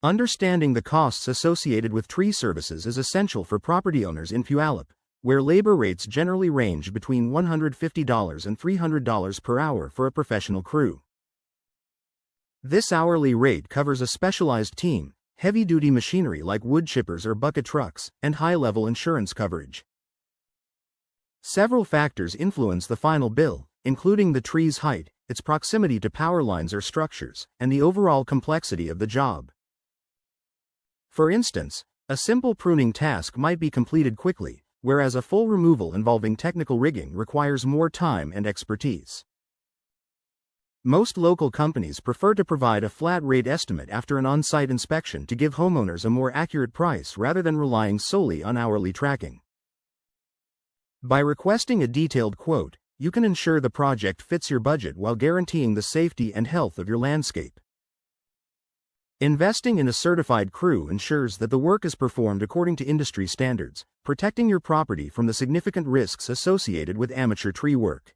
Understanding the costs associated with tree services is essential for property owners in Puyallup, where labor rates generally range between $150 and $300 per hour for a professional crew. This hourly rate covers a specialized team, heavy-duty machinery like wood chippers or bucket trucks, and high-level insurance coverage. Several factors influence the final bill, including the tree's height, its proximity to power lines or structures, and the overall complexity of the job. For instance, a simple pruning task might be completed quickly, whereas a full removal involving technical rigging requires more time and expertise. Most local companies prefer to provide a flat rate estimate after an on-site inspection to give homeowners a more accurate price rather than relying solely on hourly tracking. By requesting a detailed quote, you can ensure the project fits your budget while guaranteeing the safety and health of your landscape. Investing in a certified crew ensures that the work is performed according to industry standards, protecting your property from the significant risks associated with amateur tree work.